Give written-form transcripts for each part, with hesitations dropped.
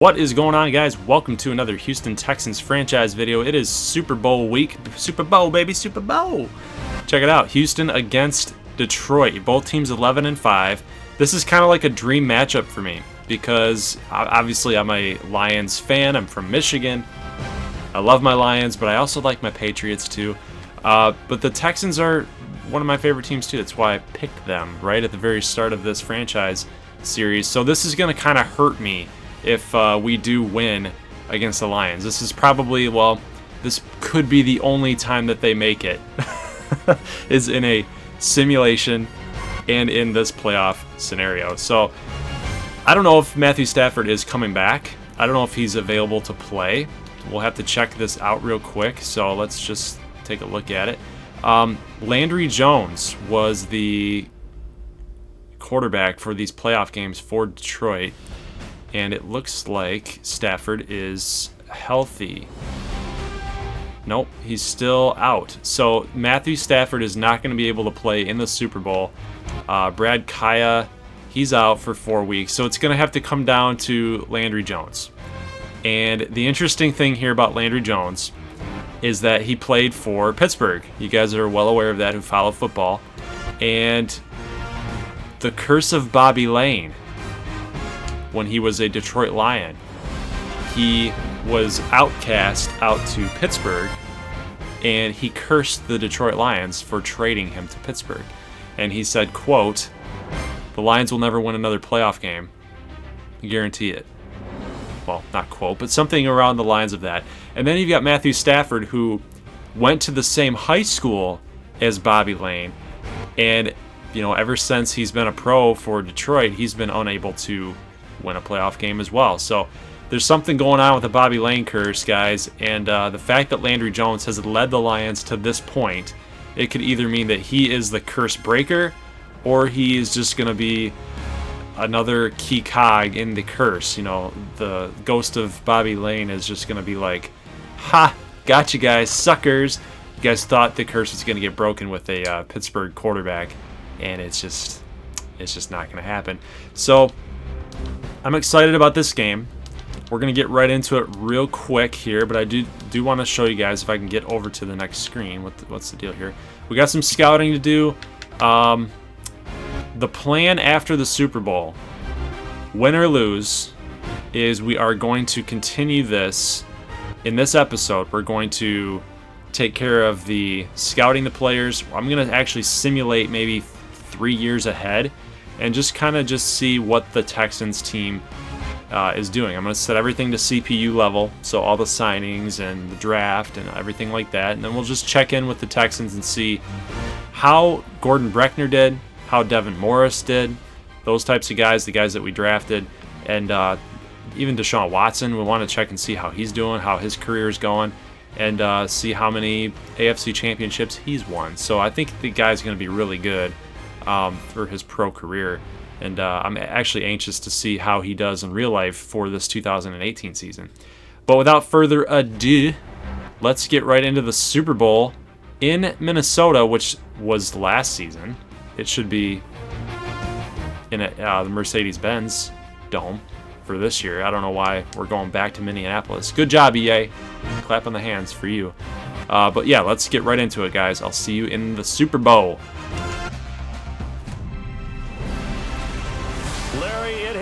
What is going on, guys? Welcome to another Houston Texans franchise video. It is Super Bowl week. Super Bowl, baby, Super Bowl. Check it out. Houston against Detroit. Both teams 11-5. This is kind of like a dream matchup for me because obviously I'm a Lions fan. I'm from Michigan. I love my Lions, but I also like my Patriots too. But the Texans are one of my favorite teams too. That's why I picked them right at the very start of this franchise series. So this is going to kind of hurt me if we do win against the Lions. This is probably, well, this could be the only time that they make it is in a simulation and in this playoff scenario. So I don't know if Matthew Stafford is coming back. I don't know if he's available to play. We'll have to check this out real quick. So let's just take a look at it. Landry Jones was the quarterback for these playoff games for Detroit. And it looks like Stafford is healthy. Nope, he's still out. So Matthew Stafford is not going to be able to play in the Super Bowl. Brad Kaya, he's out for 4 weeks. So it's going to have to come down to Landry Jones. And the interesting thing here about Landry Jones is that he played for Pittsburgh. You guys are well aware of that who follow football. And the curse of Bobby Lane. When he was a Detroit Lion, he was outcast out to Pittsburgh, and he cursed the Detroit Lions for trading him to Pittsburgh. And he said, quote, "The Lions will never win another playoff game. I guarantee it." Well, not quote, but something around the lines of that. And then you've got Matthew Stafford, who went to the same high school as Bobby Lane, and ever since he's been a pro for Detroit, he's been unable to win a playoff game as well. So there's something going on with the Bobby Lane curse, guys, and the fact that Landry Jones has led the Lions to this point, it could either mean that he is the curse breaker or he is just going to be another key cog in the curse. The ghost of Bobby Lane is just going to be like, ha, got you guys, suckers. You guys thought the curse was going to get broken with a Pittsburgh quarterback, and it's just not going to happen. So I'm excited about this game. We're going to get right into it real quick here, but I do want to show you guys, if I can get over to the next screen, what's the deal here. We got some scouting to do. The plan after the Super Bowl, win or lose, is we are going to continue this. In this episode, we're going to take care of the scouting the players. I'm going to actually simulate maybe 3 years ahead and just see what the Texans team is doing. I'm going to set everything to CPU level, so all the signings and the draft and everything like that, and then we'll just check in with the Texans and see how Gordon Breckner did, how Devin Morris did, those types of guys, the guys that we drafted, and even Deshaun Watson. We want to check and see how he's doing, how his career is going, and see how many AFC championships he's won. So I think the guy's going to be really good for his pro career, and I'm actually anxious to see how he does in real life for this 2018 season. But without further ado, let's get right into the Super Bowl in Minnesota, which was last season. It should be in the Mercedes-Benz Dome for this year. I don't know why we're going back to Minneapolis. Good job, EA. Clap on the hands for you. But yeah, let's get right into it, guys. I'll see you in the Super Bowl.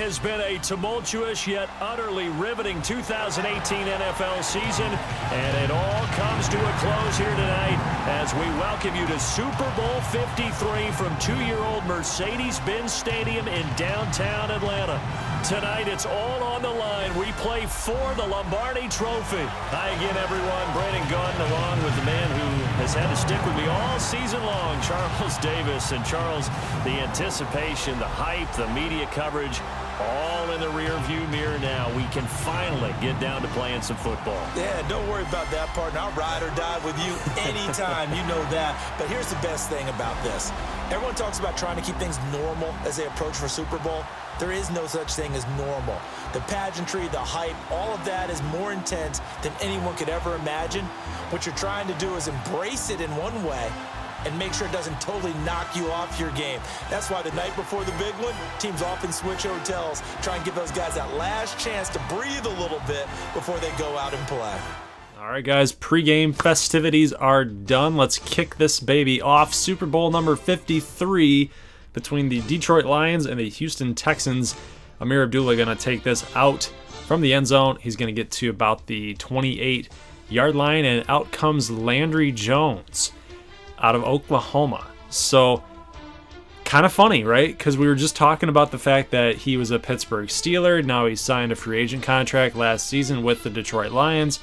It's been a tumultuous yet utterly riveting 2018 NFL season, and it all comes to a close here tonight as we welcome you to Super Bowl 53 from 2-year-old Mercedes-Benz Stadium in downtown Atlanta. Tonight, it's all on the line. We play for the Lombardi Trophy. Hi again, everyone. Brandon Gunn, along with the man who has had to stick with me all season long, Charles Davis. And Charles, the anticipation, the hype, the media coverage, all in the rear-view mirror now. We can finally get down to playing some football. Yeah, don't worry about that, partner. I'll ride or die with you anytime. You know that. But here's the best thing about this. Everyone talks about trying to keep things normal as they approach for Super Bowl. There is no such thing as normal. The pageantry, the hype, all of that is more intense than anyone could ever imagine. What you're trying to do is embrace it in one way and make sure it doesn't totally knock you off your game. That's why the night before the big one, teams often switch hotels, try and give those guys that last chance to breathe a little bit before they go out and play. All right, guys, pregame festivities are done. Let's kick this baby off. Super Bowl number 53 between the Detroit Lions and the Houston Texans. Amir Abdullah going to take this out from the end zone. He's going to get to about the 28-yard line, and out comes Landry Jones out of Oklahoma. So, kind of funny, right? Because we were just talking about the fact that he was a Pittsburgh Steeler. Now he's signed a free agent contract last season with the Detroit Lions.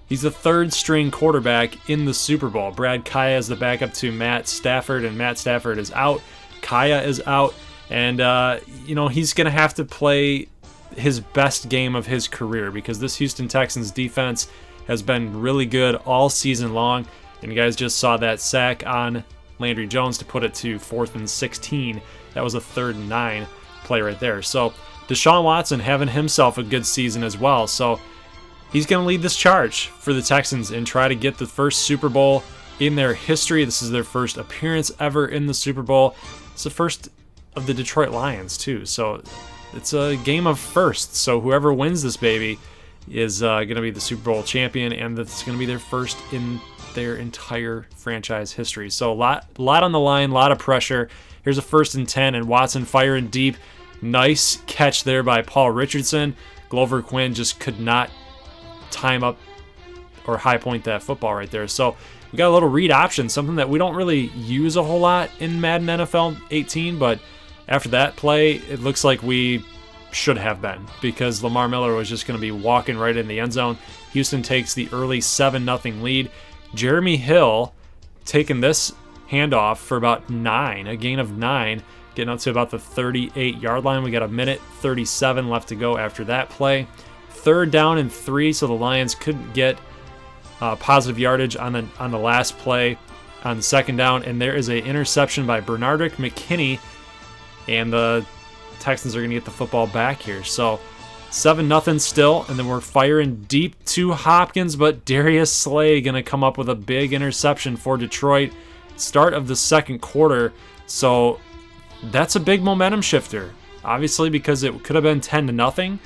He's the third-string quarterback in the Super Bowl. Brad Kaya is the backup to Matt Stafford, and Matt Stafford is out. Kaya is out, and he's going to have to play his best game of his career because this Houston Texans defense has been really good all season long, and you guys just saw that sack on Landry Jones to put it to 4th and 16. That was a 3rd and 9 play right there. So Deshaun Watson having himself a good season as well. So he's going to lead this charge for the Texans and try to get the first Super Bowl in their history. This is their first appearance ever in the Super Bowl. It's the first of the Detroit Lions, too. So it's a game of firsts. So whoever wins this baby is going to be the Super Bowl champion, and it's going to be their first in their entire franchise history. So a lot on the line, a lot of pressure. Here's a 1st and 10, and Watson firing deep. Nice catch there by Paul Richardson. Glover Quinn just could not time up or high point that football right there. So we got a little read option, something that we don't really use a whole lot in Madden NFL 18, but after that play, it looks like we should have been because Lamar Miller was just going to be walking right in the end zone. Houston takes the early 7-0 lead. Jeremy Hill taking this handoff for about 9, a gain of 9, getting up to about the 38-yard line. We got a minute 37 left to go after that play. 3rd down and 3, so the Lions couldn't get positive yardage on the last play on the 2nd down, and there is an interception by Bernardic McKinney, and the Texans are going to get the football back here. So 7-0 still, and then we're firing deep to Hopkins, but Darius Slay going to come up with a big interception for Detroit. Start of the 2nd quarter, so that's a big momentum shifter, obviously, because it could have been 10-0,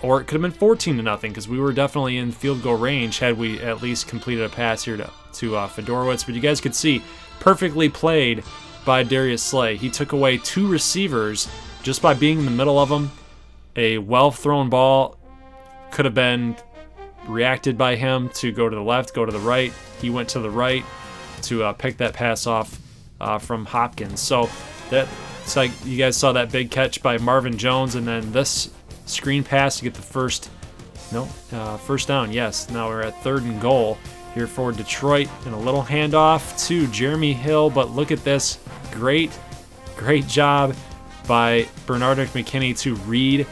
or it could have been 14-0 because we were definitely in field goal range had we at least completed a pass here to Fedorowicz. But you guys could see, perfectly played by Darius Slay. He took away 2 receivers just by being in the middle of them. A well-thrown ball could have been reacted by him to go to the left, go to the right. He went to the right to pick that pass off from Hopkins. So it's like you guys saw that big catch by Marvin Jones, and then this screen pass to get the first down. Yes, now we're at 3rd and goal here for Detroit, and a little handoff to Jeremy Hill. But look at this, great job by Bernardic McKinney to read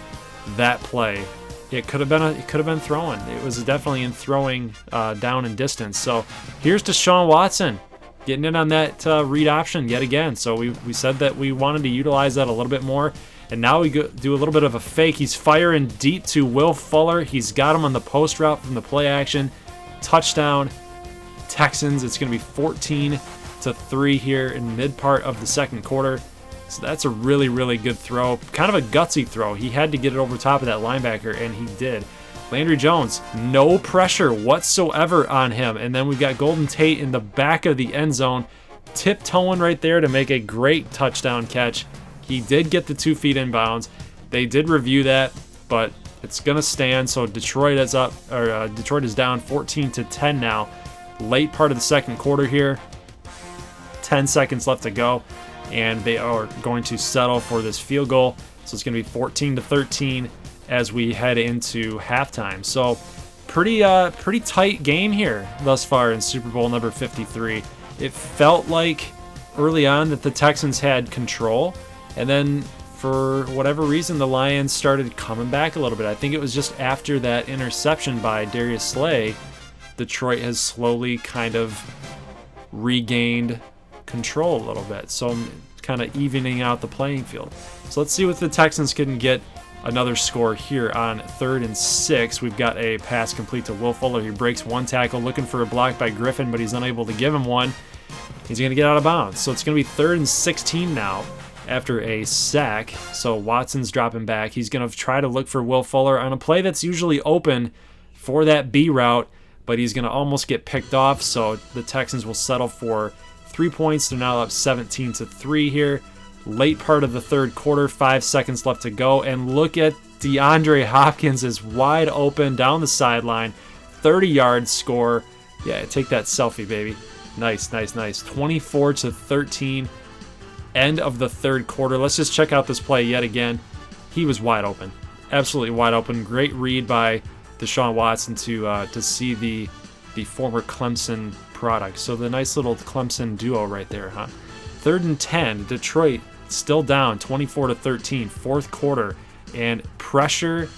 that play. It could have been throwing. It was definitely in throwing down and distance. So here's Deshaun Watson getting in on that read option yet again. So we said that we wanted to utilize that a little bit more. And now we do a little bit of a fake. He's firing deep to Will Fuller. He's got him on the post route from the play action. Touchdown, Texans. It's going to be 14-3 here in mid part of the 2nd quarter. So that's a really, really good throw. Kind of a gutsy throw. He had to get it over top of that linebacker, and he did. Landry Jones, no pressure whatsoever on him. And then we've got Golden Tate in the back of the end zone, tiptoeing right there to make a great touchdown catch. He did get the 2 feet inbounds. They did review that, but it's going to stand. So Detroit is down 14-10 now. Late part of the 2nd quarter here. 10 seconds left to go, and they are going to settle for this field goal. So it's going to be 14-13 as we head into halftime. So pretty tight game here thus far in Super Bowl number 53. It felt like early on that the Texans had control, and then for whatever reason the Lions started coming back a little bit. I think it was just after that interception by Darius Slay, Detroit has slowly kind of regained control a little bit, so kind of evening out the playing field. So let's see what the Texans can get another score here on 3rd and 6. We've got a pass complete to Will Fuller. He breaks one tackle, looking for a block by Griffin, but he's unable to give him one. He's going to get out of bounds. So it's going to be 3rd and 16 now after a sack. So Watson's dropping back. He's going to try to look for Will Fuller on a play that's usually open for that B route, but he's going to almost get picked off. So the Texans will settle for 3 points. They're now up 17-3 here. Late part of the third quarter, 5 seconds left to go. And look at DeAndre Hopkins is wide open down the sideline. 30-yard score. Yeah, take that selfie, baby. Nice, nice, nice. 24-13. End of the third quarter. Let's just check out this play yet again. He was wide open. Absolutely wide open. Great read by Deshaun Watson to see the former Clemson product. So the nice little Clemson duo right there, huh? 3rd and 10. Detroit still down 24-13. Fourth quarter. And pressure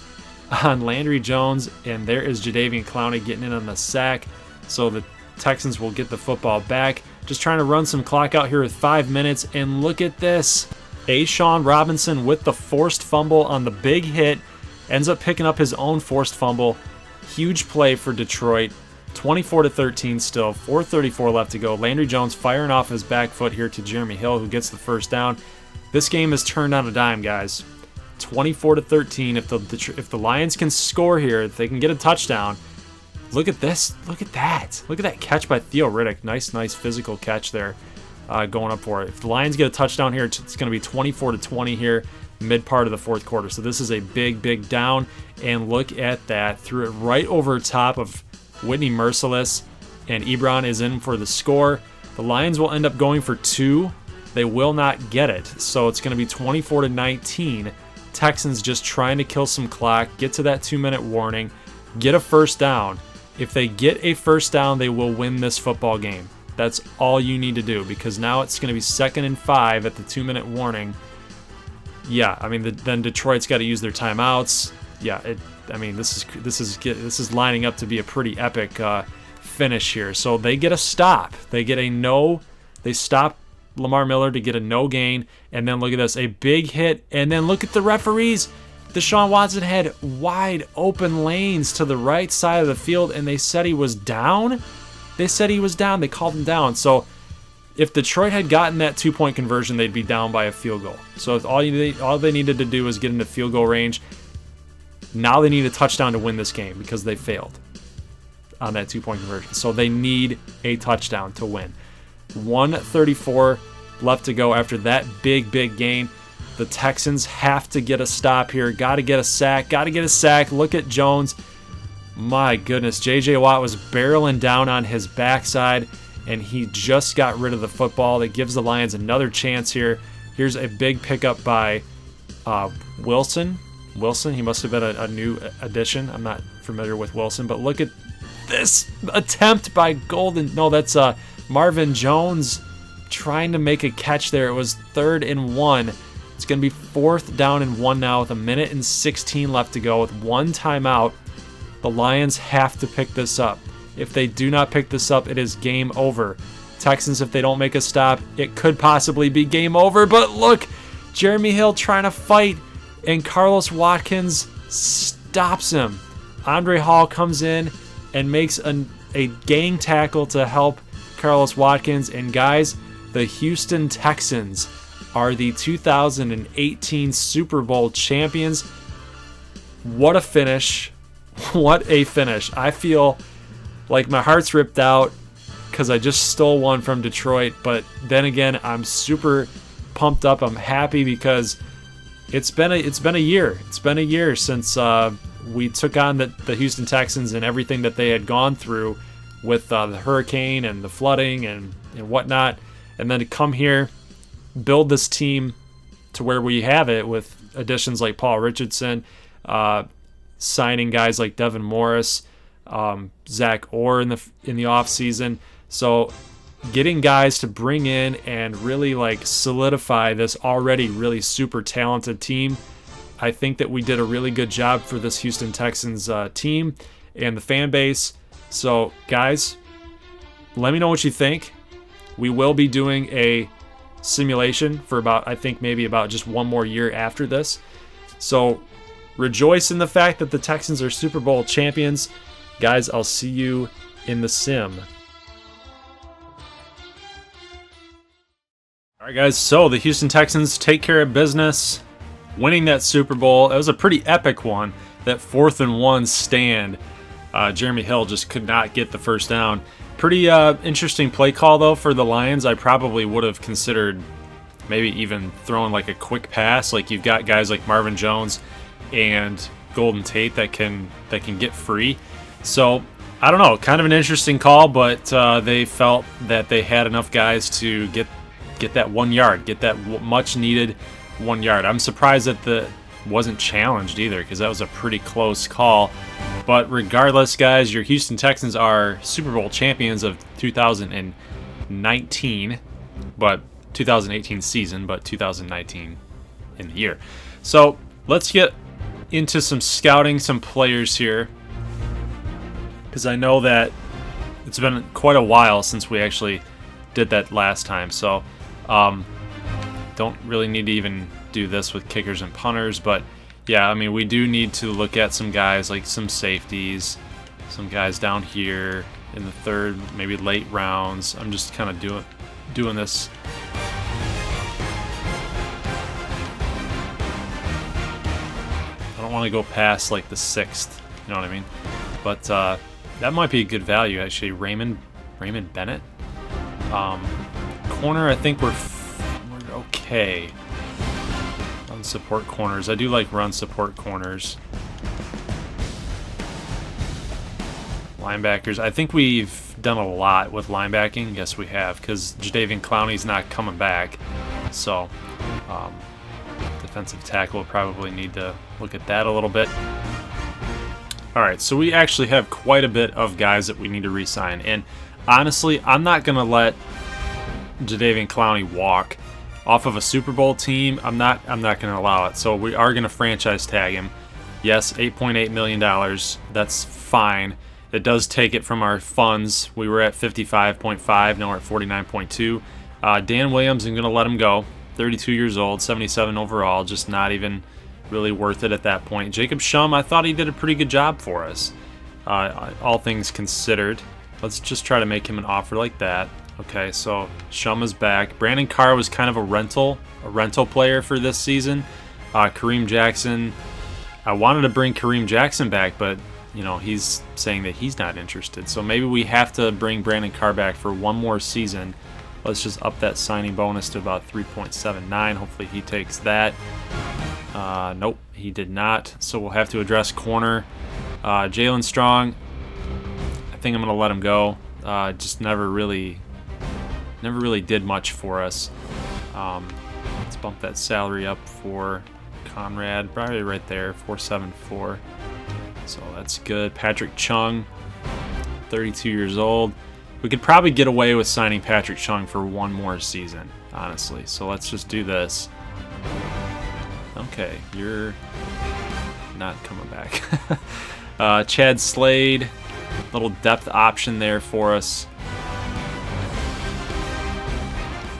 on Landry Jones. And there is Jadeveon Clowney getting in on the sack. So the Texans will get the football back. Just trying to run some clock out here with 5 minutes. And look at this. Deshaun Robinson with the forced fumble on the big hit. Ends up picking up his own forced fumble. Huge play for Detroit. 24-13 still. 4:34 left to go. Landry Jones firing off his back foot here to Jeremy Hill, who gets the first down. This game is turned on a dime, guys. 24-13. If the Lions can score here, if they can get a touchdown. Look at this. Look at that. Look at that catch by Theo Riddick. Nice physical catch there going up for it. If the Lions get a touchdown here, it's going to be 24-20 here, mid part of the fourth quarter. So this is a big down. And look at that. Threw it right over top of Whitney Merciless. And Ebron is in for the score. The Lions will end up going for 2. They will not get it. So it's going to be 24-19. Texans just trying to kill some clock, get to that 2-minute warning, get a first down. If they get a first down, they will win this football game. That's all you need to do, because now it's going to be 2nd and 5 at the 2-minute warning. Yeah, I mean, then Detroit's got to use their timeouts. Yeah, this is lining up to be a pretty epic finish here. So they get a stop. They get a no. They stop Lamar Miller to get a no gain, and then look at this, a big hit, and then look at the referees. Deshaun Watson had wide open lanes to the right side of the field, and they said he was down. They called him down. So if Detroit had gotten that 2-point conversion, they'd be down by a field goal. So if all they needed to do was get into field goal range. Now they need a touchdown to win this game because they failed on that 2-point conversion. So they need a touchdown to win. 1:34 left to go after that big gain. The Texans have to get a stop here. Got to get a sack. Look at Jones. My goodness, J.J. Watt was barreling down on his backside, and he just got rid of the football. That gives the Lions another chance here. Here's a big pickup by Wilson. He must have been a new addition. I'm not familiar with Wilson, but look at this attempt by that's Marvin Jones trying to make a catch there. It was 3rd and 1. It's going to be 4th down and 1 now with 1:16 left to go with 1 timeout. The Lions have to pick this up. If they do not pick this up, it is game over. Texans, if they don't make a stop, it could possibly be game over. But look, Jeremy Hill trying to fight, and Carlos Watkins stops him. Andre Hall comes in and makes a gang tackle to help Carlos Watkins. And guys, the Houston Texans are the 2018 Super Bowl champions. What a finish. What a finish. I feel like my heart's ripped out because I just stole one from Detroit. But then again, I'm super pumped up. I'm happy because it's been a year. It's been a year since we took on the Houston Texans and everything that they had gone through with the hurricane and the flooding and whatnot. And then to come here, build this team to where we have it with additions like Paul Richardson, signing guys like Devin Morris, Zach Orr in the offseason. So getting guys to bring in and really like solidify this already really super talented team. I think that we did a really good job for this Houston Texans team and the fan base. So guys, let me know what you think. We will be doing a simulation for about just one more year after this. So rejoice in the fact that the Texans are Super Bowl champions. Guys, I'll see you in the sim. All right, guys, so the Houston Texans take care of business, winning that Super Bowl. It was a pretty epic one, that 4th-and-1 stand. Jeremy Hill just could not get the first down. Pretty interesting play call, though, for the Lions. I probably would have considered maybe even throwing like a quick pass. Like, you've got guys like Marvin Jones and Golden Tate that can get free. So, I don't know, kind of an interesting call, but they felt that they had enough guys to get that 1 yard, get that much-needed 1 yard. I'm surprised that the wasn't challenged either, because that was a pretty close call. But regardless, guys, your Houston Texans are Super Bowl champions of 2019, but 2018 season, but 2019 in the year. So let's get into some scouting, some players here, because I know that it's been quite a while since we actually did that last time. So don't really need to even do this with kickers and punters, but yeah, I mean, we do need to look at some guys, like some safeties, some guys down here in the third, maybe late rounds. I'm just kind of doing this. I don't want to go past like the 6th, you know what I mean? But that might be a good value, actually. Raymond Bennett. Corner, I think we're okay. Run support corners. I do like run support corners. Linebackers. I think we've done a lot with linebacking. Yes, we have, because Jadeveon Clowney's not coming back. So, defensive tackle will probably need to look at that a little bit. All right, so we actually have quite a bit of guys that we need to re-sign. And honestly, I'm not going to let Jadeveon Clowney walk off of a Super Bowl team. I'm not going to allow it. So we are going to franchise tag him. Yes, $8.8 million. That's fine. It does take it from our funds. We were at 55.5. Now we're at 49.2. Dan Williams, I'm going to let him go. 32 years old, 77 overall. Just not even really worth it at that point. Jacob Shum, I thought he did a pretty good job for us, all things considered. Let's just try to make him an offer like that. Okay, so Shum is back. Brandon Carr was kind of a rental player for this season. Kareem Jackson, I wanted to bring Kareem Jackson back, but you know, he's saying that he's not interested. So maybe we have to bring Brandon Carr back for one more season. Let's just up that signing bonus to about 3.79. Hopefully he takes that. Nope, he did not. So we'll have to address corner. Jalen Strong, I think I'm going to let him go. Just never really did much for us. Let's bump that salary up for Conrad, probably right there, 474. So that's good. Patrick Chung, 32 years old. We could probably get away with signing Patrick Chung for one more season, honestly. So let's just do this. Okay, you're not coming back. Chad Slade, little depth option there for us.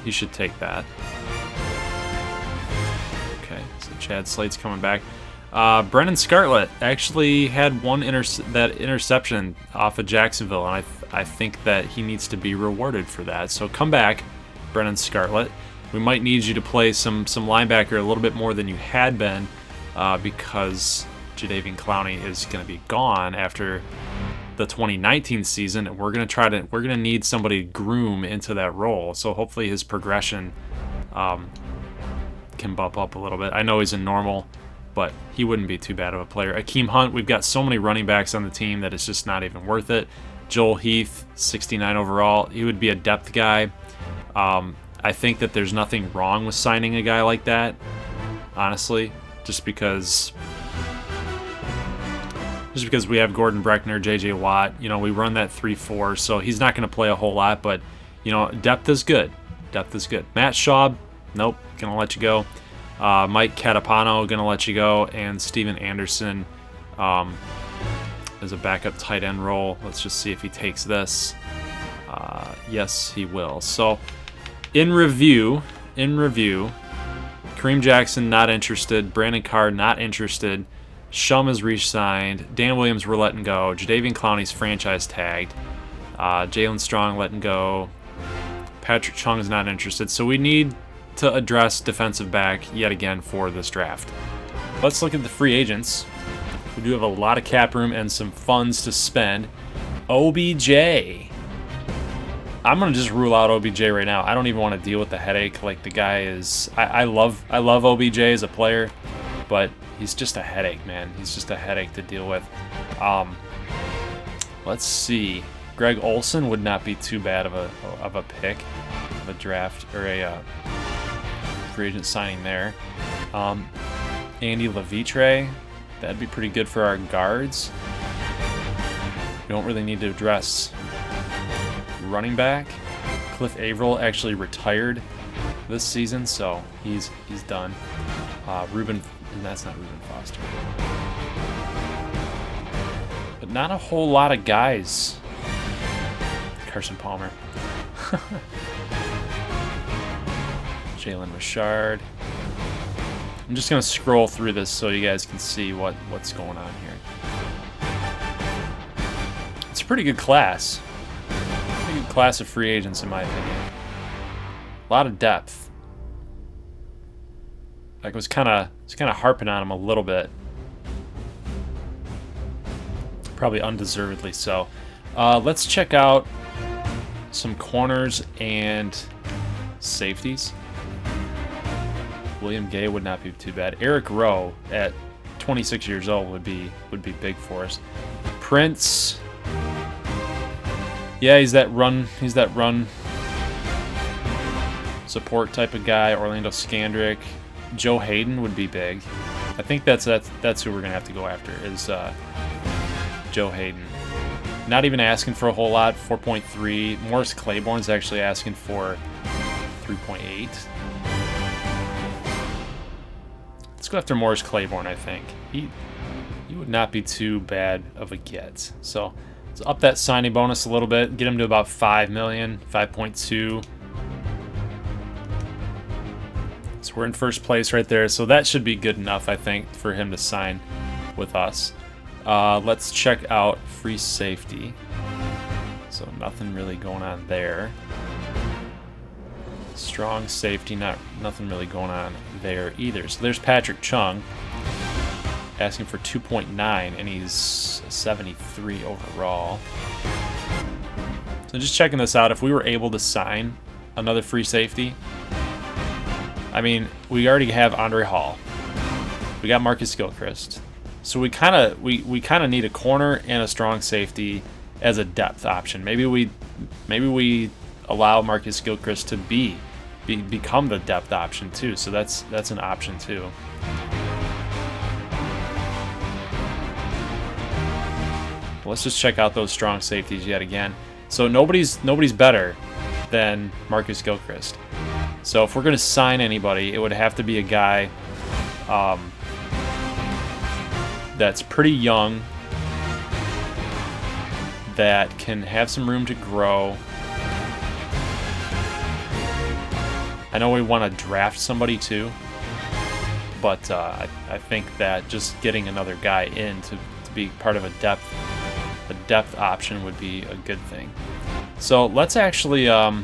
You should take that. Okay, so Chad Slade's coming back. Brennan Scarlett actually had one interception off of Jacksonville, and I think that he needs to be rewarded for that. So come back, Brennan Scarlett. We might need you to play some linebacker a little bit more than you had been, because Jadeveon Clowney is going to be gone after the 2019 season, and we're going to need somebody to groom into that role. So hopefully his progression can bump up a little bit. I know he's a normal, but he wouldn't be too bad of a player. Akeem Hunt, we've got so many running backs on the team that it's just not even worth it. Joel Heath, 69 overall. He would be a depth guy. I think that there's nothing wrong with signing a guy like that, honestly, just because we have Gordon Breckner, J.J. Watt. You know, we run that 3-4, so he's not going to play a whole lot, but, you know, depth is good. Depth is good. Matt Schaub, nope, going to let you go. Mike Catapano, going to let you go. And Steven Anderson as a backup tight end role. Let's just see if he takes this. Yes, he will. So, in review, Kareem Jackson, not interested. Brandon Carr, not interested. Shum is re-signed. Dan Williams, we're letting go. Jadeveon Clowney's franchise tagged. Jalen Strong letting go. Patrick Chung is not interested. So we need to address defensive back yet again for this draft. Let's look at the free agents. We do have a lot of cap room and some funds to spend. OBJ. I'm going to just rule out OBJ right now. I don't even want to deal with the headache. Like, the guy is... I love OBJ as a player, but he's just a headache, man. He's just a headache to deal with. Let's see. Greg Olsen would not be too bad of a pick, of a draft, or a free agent signing there. Andy Levitre, that'd be pretty good for our guards. We don't really need to address running back. Cliff Averill actually retired this season, so he's done. Reuben, and that's not Reuben Foster. But not a whole lot of guys. Carson Palmer. Jalen Richard. I'm just going to scroll through this so you guys can see what's going on here. It's a pretty good class. Pretty good class of free agents, in my opinion. A lot of depth. Like, I was kind of harping on him a little bit. Probably undeservedly so. Let's check out some corners and safeties. William Gay would not be too bad. Eric Rowe at 26 years old would be big for us. Prince. Yeah, he's that run support type of guy. Orlando Scandrick. Joe Hayden would be big. I think that's who we're gonna have to go after is Joe Hayden. Not even asking for a whole lot. 4.3. Morris Claiborne's actually asking for 3.8. Let's go after Morris Claiborne, I think. He would not be too bad of a get. So let's up that signing bonus a little bit, get him to about 5 million, 5.2. So we're in first place right there. So that should be good enough, I think, for him to sign with us. Let's check out free safety. So nothing really going on there. Strong safety, nothing really going on there either. So there's Patrick Chung asking for 2.9, and he's 73 overall. So just checking this out, if we were able to sign another free safety, I mean, we already have Andre Hall. We got Marcus Gilchrist. So we kind of need a corner and a strong safety as a depth option. Maybe we allow Marcus Gilchrist to become the depth option too. So that's an option too. Let's just check out those strong safeties yet again. So nobody's better than Marcus Gilchrist. So if we're going to sign anybody, it would have to be a guy that's pretty young, that can have some room to grow. I know we want to draft somebody too, but I think that just getting another guy in to be part of a depth option would be a good thing. So let's actually I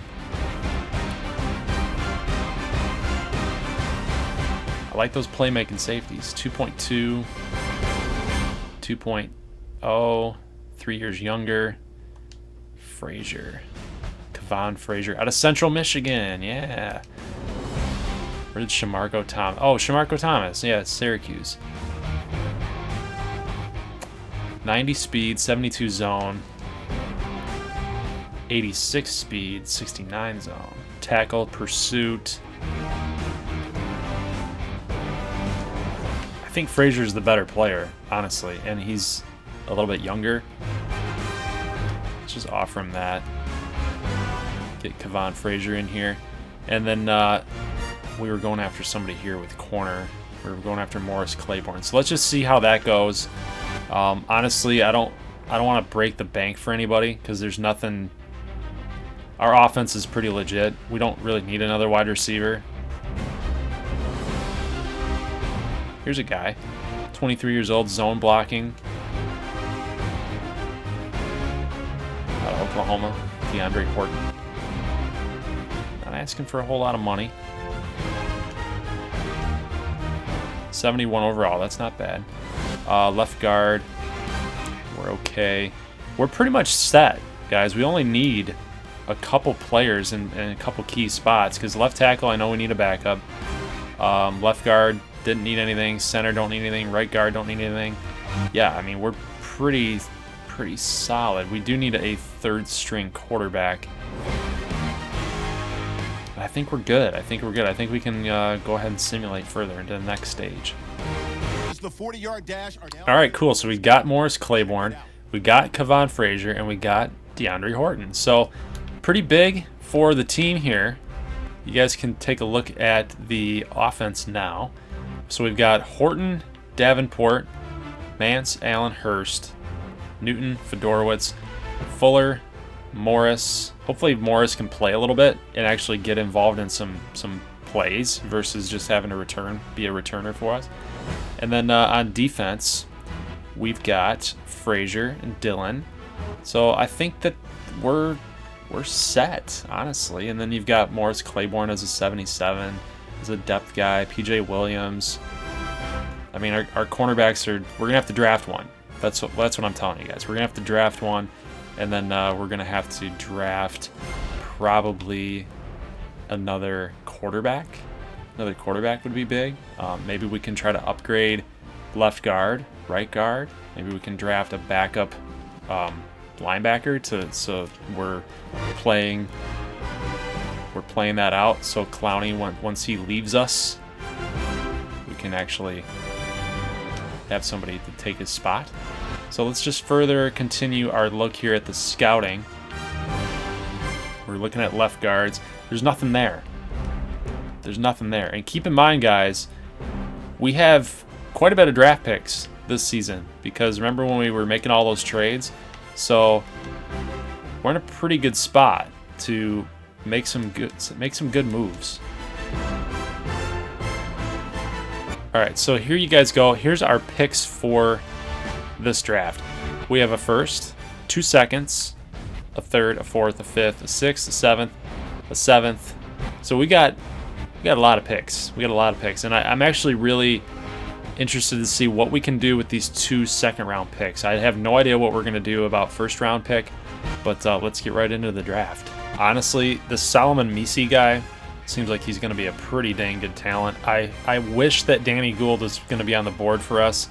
like those playmaking safeties. 2.2, 2.0, 3 years younger. Frazier. Kevon Frazier out of Central Michigan. Yeah. Where did Shamarko Thomas? Oh, Shamarko Thomas. Yeah, it's Syracuse. 90 speed, 72 zone. 86 speed, 69 zone. Tackle, pursuit. I think Frazier's the better player, honestly, and he's a little bit younger. Let's just offer him that. Get Kevon Frazier in here. And then we were going after somebody here with corner. We were going after Morris Claiborne. So let's just see how that goes. Honestly, I don't want to break the bank for anybody because there's nothing. Our offense is pretty legit. We don't really need another wide receiver. Here's a guy, 23 years old, zone blocking. Out of Oklahoma, DeAndre Horton. Not asking for a whole lot of money. 71 overall. That's not bad. Left guard, we're okay. We're pretty much set, guys. We only need a couple players in a couple key spots, because left tackle, I know we need a backup. Left guard, didn't need anything. Center, don't need anything. Right guard, don't need anything. Yeah, I mean, we're pretty solid. We do need a third string quarterback. I think we're good. I think we can go ahead and simulate further into the next stage. All right, cool. So we got Morris Claiborne, we got Kavon Frazier, and we got DeAndre Horton. So pretty big for the team here. You guys can take a look at the offense now. So we've got Horton, Davenport, Mance, Allen, Hurst, Newton, Fedorowicz, Fuller, Morris. Hopefully Morris can play a little bit and actually get involved in some plays versus just having to be a returner for us. And then on defense, we've got Frazier and Dillon. So I think that we're set, honestly. And then you've got Morris Claiborne as a 77, as a depth guy, PJ Williams. I mean, our cornerbacks we're gonna have to draft one. That's what I'm telling you guys. We're gonna have to draft one, and then we're gonna have to draft probably another quarterback. Another quarterback would be big. Maybe we can try to upgrade left guard, right guard. Maybe we can draft a backup linebacker so we're playing that out. So Clowney, once he leaves us, we can actually have somebody to take his spot. So let's just further continue our look here at the scouting. We're looking at left guards. There's nothing there. There's nothing there. And keep in mind, guys, we have quite a bit of draft picks this season, because remember when we were making all those trades? So we're in a pretty good spot to make some good moves. All right, so here you guys go. Here's our picks for this draft. We have a first, 2 seconds, a third, a fourth, a fifth, a sixth, a seventh. So we got a lot of picks. And I'm actually really interested to see what we can do with these 2 second-round picks. I have no idea what we're going to do about first-round pick, but let's get right into the draft. Honestly, the Solomon Misi guy seems like he's going to be a pretty dang good talent. I wish that Danny Gould was going to be on the board for us.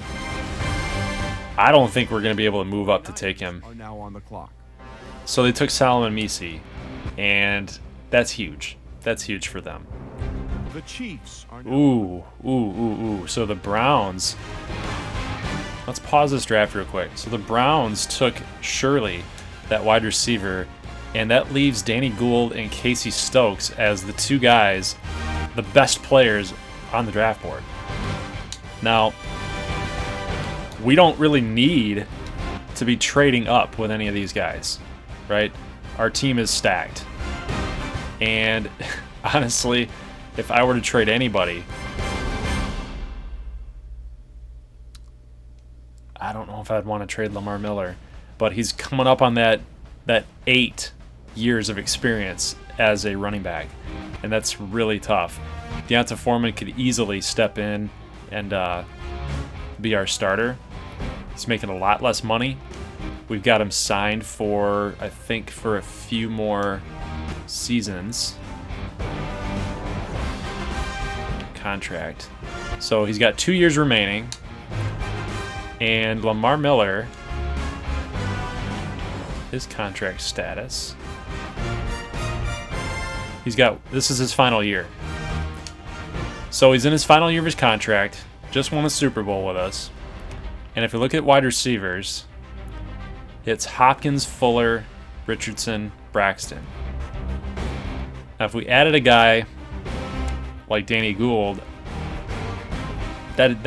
I don't think we're going to be able to move up to take him. Are now on the clock. So they took Solomon Misi, and that's huge. That's huge for them. The Chiefs are now Ooh. So the Browns. Let's pause this draft real quick. So the Browns took Shirley, that wide receiver, and that leaves Danny Gould and Casey Stokes as the 2 guys, the best players on the draft board. Now, we don't really need to be trading up with any of these guys, right? Our team is stacked. And honestly, if I were to trade anybody, I don't know if I'd want to trade Lamar Miller, but he's coming up on that 8 years of experience as a running back, and that's really tough. Deonta Foreman could easily step in and be our starter. He's making a lot less money. We've got him signed for, I think, for a few more seasons. Contract. So he's got 2 years remaining. And Lamar Miller, his contract status. This is his final year. So he's in his final year of his contract, just won a Super Bowl with us. And if you look at wide receivers, it's Hopkins, Fuller, Richardson, Braxton. Now if we added a guy like Danny Gould, that'd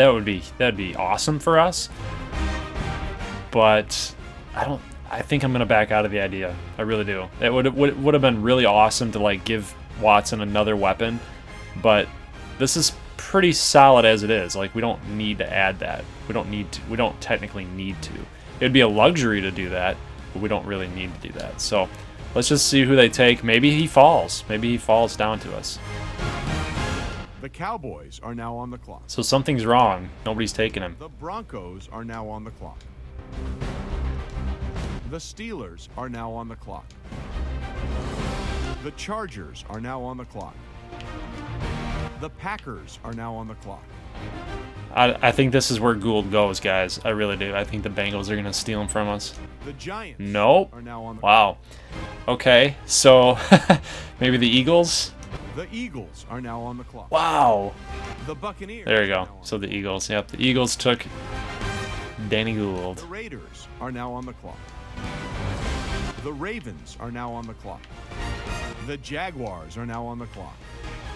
be awesome for us. But I think I'm gonna back out of the idea. I really do. It would have been really awesome to like give Watson another weapon, but this is pretty solid as it is. Like we don't need to add that. We don't technically need to. It'd be a luxury to do that, but we don't really need to do that. So let's just see who they take. Maybe he falls. Maybe he falls down to us. The Cowboys are now on the clock. So something's wrong. Nobody's taking him. The Broncos are now on the clock. The Steelers are now on the clock. The Chargers are now on the clock. The Packers are now on the clock. I think this is where Gould goes, guys. I really do. I think the Bengals are going to steal him from us. The Giants Nope. are now on the Wow. Okay, so maybe the Eagles? The Eagles are now on the clock. Wow. The Buccaneers. There you are go. now on So the Eagles. Yep, the Eagles took Danny Gould. The Raiders are now on the clock. The Ravens are now on the clock. The Jaguars are now on the clock.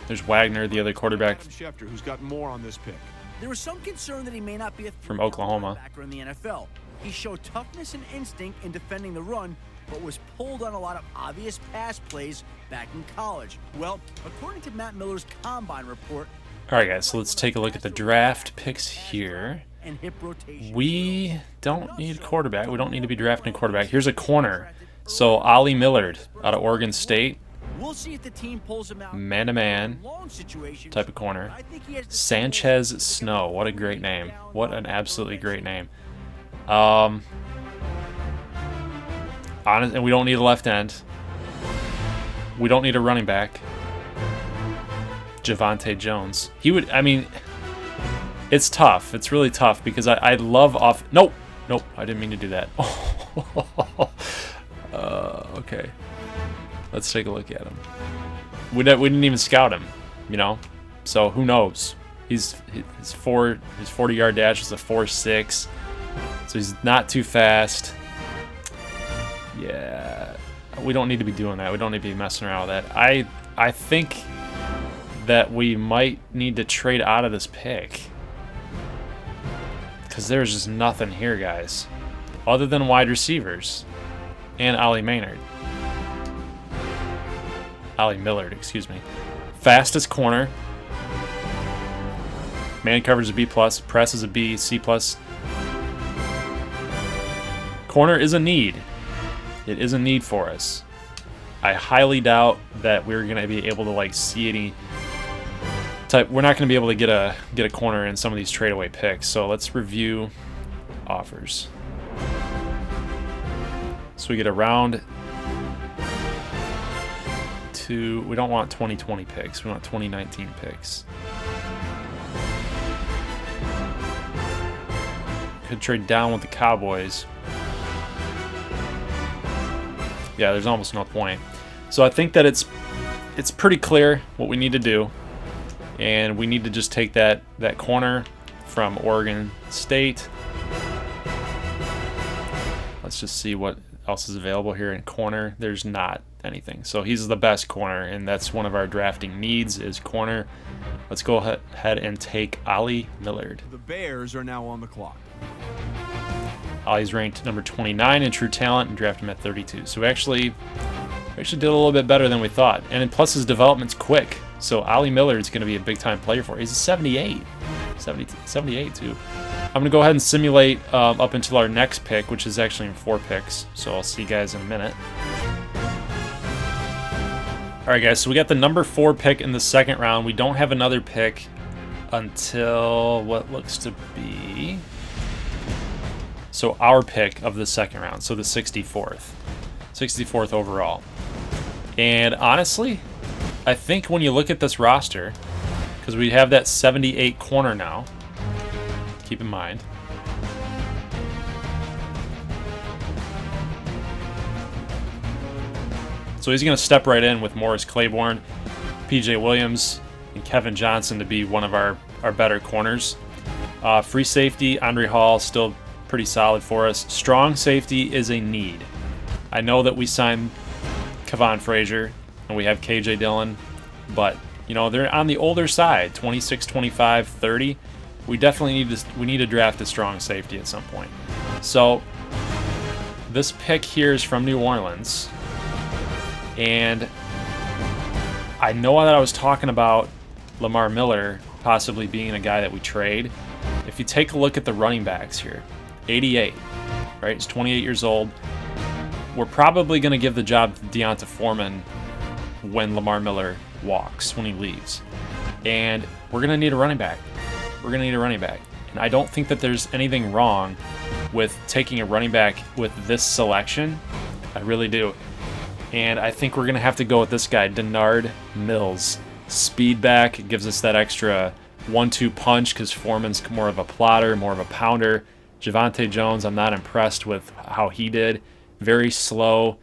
There's Wagner, the other quarterback. Adam Schefter, who's got more on this pick. There was some concern that he may not be a From Oklahoma. linebacker in the NFL. He showed toughness and instinct in defending the run, but was pulled on a lot of obvious pass plays back in college. Well, according to Matt Miller's combine report, All right, guys, so let's take a look at the draft picks here. and hip rotation. We don't need a quarterback. We don't need to be drafting a quarterback. Here's a corner. So Ollie Millard out of Oregon State, We'll see if the team pulls him out. man-to-man Long situations, type of corner. I think he has the Sanchez Snow. What a great name. What an absolutely great name. And we don't need a left end. We don't need a running back. Javonte Jones. He would, I mean, it's tough. It's really tough because I love off. Nope. Nope. I didn't mean to do that. Okay. Let's take a look at him. We didn't even scout him, you know? So who knows? His 40-yard dash is a 4.6. So he's not too fast. Yeah. We don't need to be doing that. We don't need to be messing around with that. I think that we might need to trade out of this pick. Because there's just nothing here, guys. Other than wide receivers. And Ollie Millard, excuse me. Fastest corner. Man coverage is a B+. Press is a B, C+. Corner is a need. It is a need for us. I highly doubt that we're going to be able to like see any type. We're not going to be able to get a corner in some of these trade away picks. So let's review offers. So we get a round two. We don't want 2020 picks. We want 2019 picks. Could trade down with the Cowboys. Yeah, there's almost no point. So I think that it's pretty clear what we need to do. And we need to just take that corner from Oregon State. Let's just see what else is available here in corner. There's not anything. So he's the best corner, and that's one of our drafting needs is corner. Let's go ahead and take Ollie Millard. The Bears are now on the clock. Ollie's ranked number 29 in true talent and drafted him at 32. So we actually did a little bit better than we thought. And plus his development's quick. So Ollie Millard's going to be a big-time player for it. He's a 78. 78, too. I'm going to go ahead and simulate up until our next pick, which is actually in 4 picks. So I'll see you guys in a minute. All right, guys, so we got the number 4 pick in the second round. We don't have another pick until what looks to be... So our pick of the second round, so the 64th overall. And honestly, I think when you look at this roster, because we have that 78 corner now, keep in mind. So he's going to step right in with Morris Claiborne, PJ Williams, and Kevin Johnson to be one of our better corners. Free safety, Andre Hall, still pretty solid for us. Strong safety is a need. I know that we signed Kevon Frazier and we have KJ Dillon, but you know they're on the older side, 26, 25, 30. We definitely need to draft a strong safety at some point. So this pick here is from New Orleans, and I know that I was talking about Lamar Miller possibly being a guy that we trade. If you take a look at the running backs here, 88, right? He's 28 years old. We're probably going to give the job to Deonta Foreman when Lamar Miller walks, when he leaves. And we're going to need a running back. We're going to need a running back. And I don't think that there's anything wrong with taking a running back with this selection. I really do. And I think we're going to have to go with this guy, Denard Mills. Speed back, gives us that extra 1-2 punch because Foreman's more of a plotter, more of a pounder. Javonte Jones, I'm not impressed with how he did. Very slow.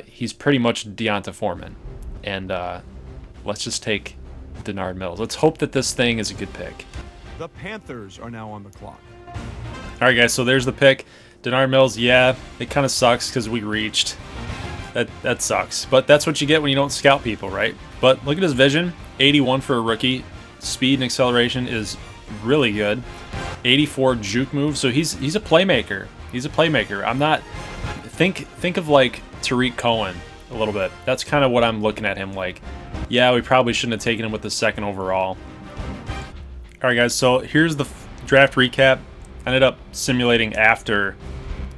He's pretty much Deonta Foreman. And let's just take Denard Mills. Let's hope that this thing is a good pick. The Panthers are now on the clock. All right, guys, so there's the pick. Denard Mills, yeah, it kind of sucks because we reached. That sucks. But that's what you get when you don't scout people, right? But look at his vision. 81 for a rookie. Speed and acceleration is really good. 84 juke move, so he's a playmaker. He's a playmaker. I'm not... Think of like Tariq Cohen a little bit. That's kind of what I'm looking at him like. Yeah, we probably shouldn't have taken him with the second overall. All right, guys, so here's the draft recap. I ended up simulating after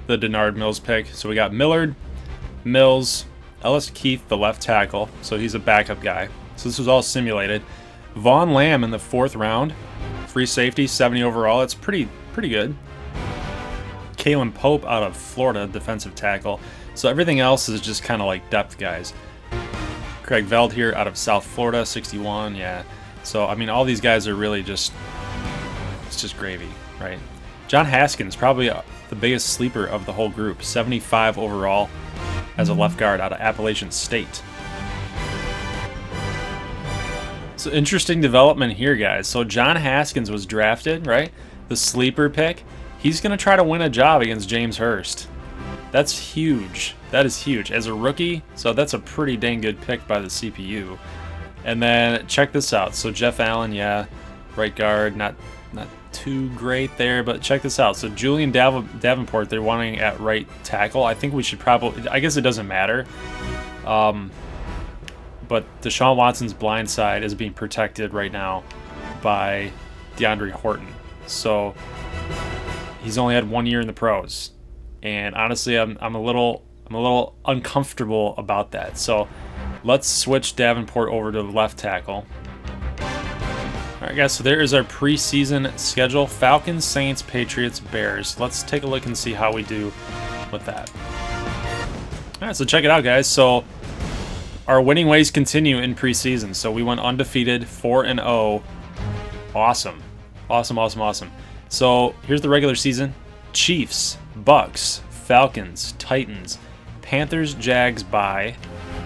the Denard Mills pick. So we got Millard, Mills, Ellis Keith, the left tackle. So he's a backup guy. So this was all simulated. Vaughn Lamb in the 4th round. Free safety, 70 overall. It's pretty good. Kalen Pope out of Florida, defensive tackle. So everything else is just kind of like depth guys. Craig Veld here out of South Florida, 61, yeah. So, I mean, all these guys are really just, it's just gravy, right? John Haskins, probably the biggest sleeper of the whole group, 75 overall as a left guard out of Appalachian State. So, interesting development here, guys. So, John Haskins was drafted, right? The sleeper pick. He's going to try to win a job against James Hurst. That's huge. That is huge. As a rookie, so that's a pretty dang good pick by the CPU. And then check this out. So Jeff Allen, yeah, right guard, not too great there, but check this out. So Julian Davenport, they're wanting at right tackle. I think we should probably, I guess it doesn't matter. But Deshaun Watson's blind side is being protected right now by DeAndre Horton. So he's only had 1 year in the pros. And honestly, I'm a little uncomfortable about that. So let's switch Davenport over to the left tackle. All right, guys, so there is our preseason schedule. Falcons, Saints, Patriots, Bears. Let's take a look and see how we do with that. All right, so check it out, guys. So our winning ways continue in preseason. So we went undefeated, 4-0. Awesome. Awesome. So here's the regular season. Chiefs, Bucks, Falcons, Titans, Panthers, Jags, bye.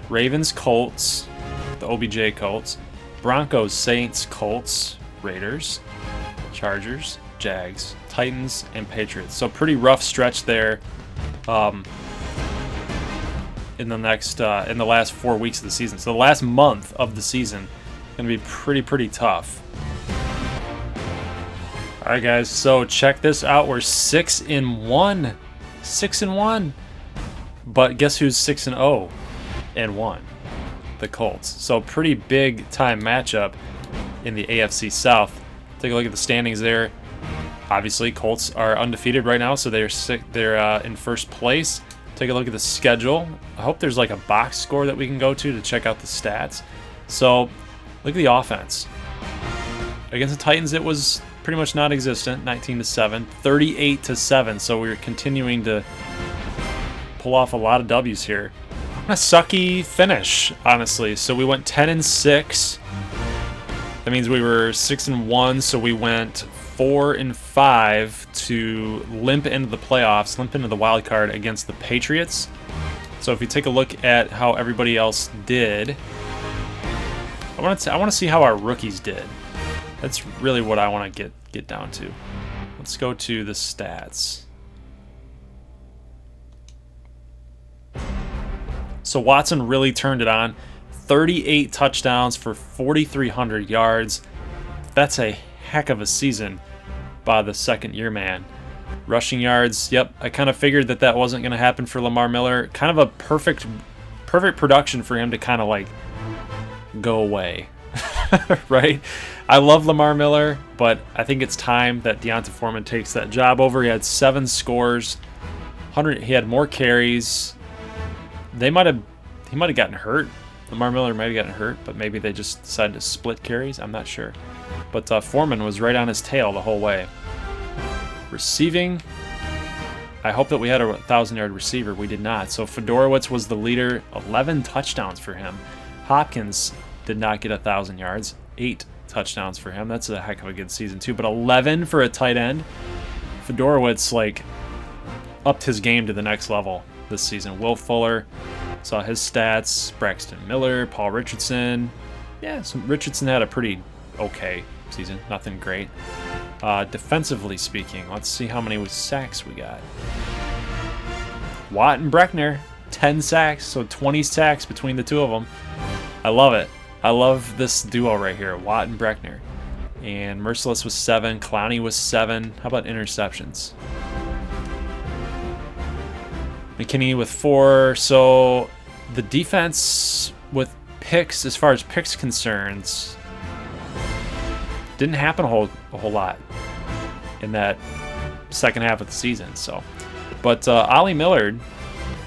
Ravens, Colts, the OBJ Colts, Broncos, Saints, Colts, Raiders, Chargers, Jags, Titans, and Patriots. So pretty rough stretch there in the last 4 weeks of the season. So the last month of the season is going to be pretty tough. All right, guys, so check this out. We're 6-1. 6-1. But guess who's 6-0 and 1? The Colts. So pretty big time matchup in the AFC South. Take a look at the standings there. Obviously, Colts are undefeated right now, so they're in first place. Take a look at the schedule. I hope there's like a box score that we can go to check out the stats. So look at the offense. Against the Titans, it was pretty much non-existent, 19-7, 38-7. So we're continuing to pull off a lot of W's here. A sucky finish, honestly. So we went 10-6. That means we were 6-1. So we went 4-5 to limp into the playoffs, limp into the wild card against the Patriots. So if you take a look at how everybody else did, I want to see how our rookies did. That's really what I want to get down to. Let's go to the stats. So Watson really turned it on. 38 touchdowns for 4,300 yards. That's a heck of a season by the second-year man. Rushing yards, yep, I kind of figured that wasn't going to happen for Lamar Miller. Kind of a perfect production for him to kind of like go away. Right? I love Lamar Miller, but I think it's time that Deonta Foreman takes that job over. He had 7 scores, he had more carries. He might have gotten hurt Lamar Miller might have gotten hurt, but maybe they just decided to split carries. I'm not sure. But Foreman was right on his tail the whole way. Receiving, I hope that we had a 1,000-yard receiver. We did not. So Fedorowicz was the leader, 11 touchdowns for him. Hopkins did not get 1,000 yards, 8 touchdowns for him. That's a heck of a good season too. But 11 for a tight end. Fedorowicz like upped his game to the next level this season. Will Fuller, saw his stats. Braxton Miller, Paul Richardson. Yeah, so Richardson had a pretty okay season. Nothing great. Defensively speaking, let's see how many sacks we got. Watt and Breckner, 10 sacks, so 20 sacks between the two of them. I love it. I love this duo right here, Watt and Breckner. And Merciless was 7, Clowney was 7. How about interceptions? McKinney with 4. So the defense with picks, as far as picks concerns, didn't happen a whole lot in that second half of the season. So, but Ollie Millard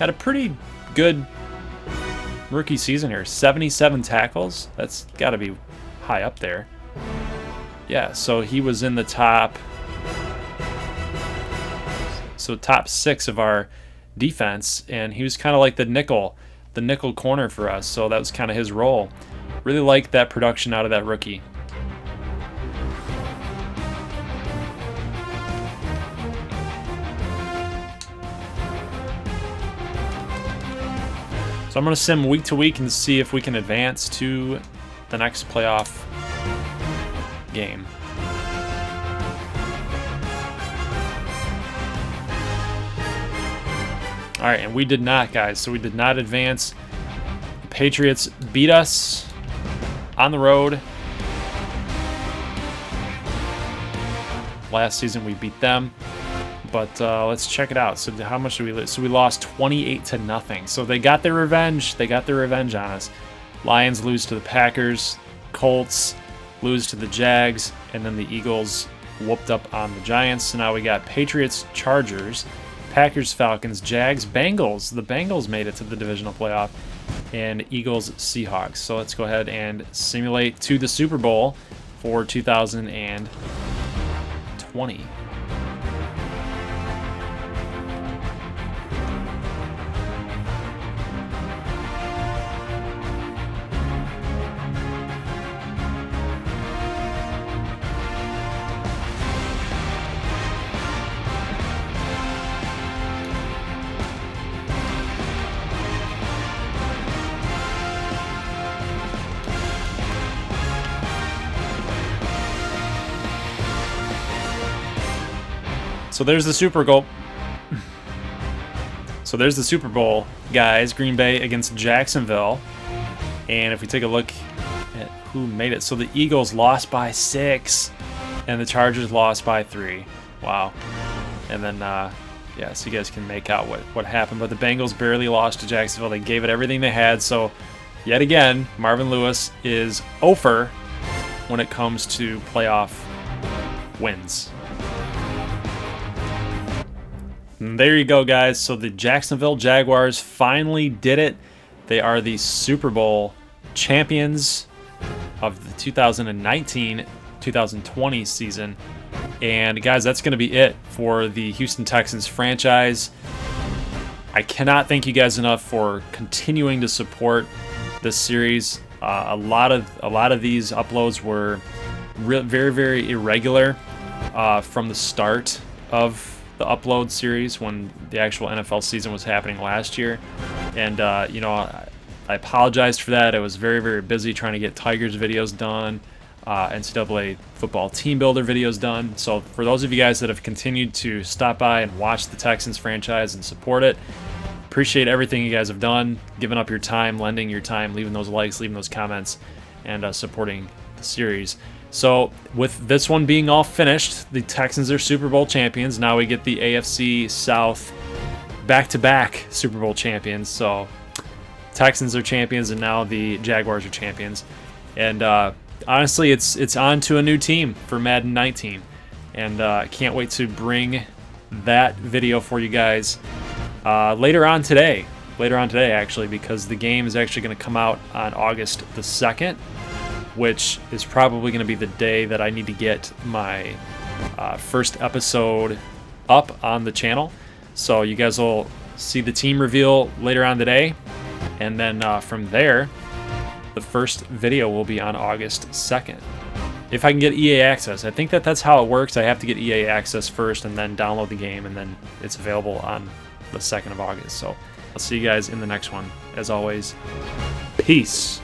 had a pretty good rookie season here. 77 tackles. That's got to be high up there. Yeah, so he was in the top 6 of our defense, and he was kind of like the nickel corner for us. So that was kind of his role. Really liked that production out of that rookie. So I'm going to sim week to week and see if we can advance to the next playoff game. All right, and we did not, guys. So we did not advance. The Patriots beat us on the road. Last season we beat them. But let's check it out. So how much did we lose? So we lost 28-0. So they got their revenge. They got their revenge on us. Lions lose to the Packers. Colts lose to the Jags. And then the Eagles whooped up on the Giants. So now we got Patriots, Chargers, Packers, Falcons, Jags, Bengals. The Bengals made it to the divisional playoff. And Eagles, Seahawks. So let's go ahead and simulate to the Super Bowl for 2020. So there's the Super Bowl. So there's the Super Bowl, guys. Green Bay against Jacksonville. And if we take a look at who made it. So the Eagles lost by 6. And the Chargers lost by 3. Wow. And then, yeah, so you guys can make out what happened. But the Bengals barely lost to Jacksonville. They gave it everything they had. So, yet again, Marvin Lewis is over when it comes to playoff wins. And there you go, guys. So the Jacksonville Jaguars finally did it. They are the Super Bowl champions of the 2019-2020 season. And guys, that's going to be it for the Houston Texans franchise. I cannot thank you guys enough for continuing to support this series. A lot of these uploads were very, very irregular from the start of the upload series when the actual NFL season was happening last year. And, you know, I apologized for that. I was very, very busy trying to get Tigers videos done, NCAA football team builder videos done. So for those of you guys that have continued to stop by and watch the Texans franchise and support it, appreciate everything you guys have done, giving up your time, lending your time, leaving those likes, leaving those comments, and supporting the series. So with this one being all finished, the Texans are Super Bowl champions. Now we get the AFC South back-to-back Super Bowl champions. So Texans are champions, and now the Jaguars are champions. And honestly, it's on to a new team for Madden 19. And I can't wait to bring that video for you guys later on today. later on today, actually, because the game is actually going to come out on August the 2nd, which is probably going to be the day that I need to get my first episode up on the channel. So you guys will see the team reveal later on today, and then from there, the first video will be on August 2nd. If I can get EA access. I think that's how it works. I have to get EA access first and then download the game, and then it's available on the 2nd of August. So I'll see you guys in the next one. As always, peace.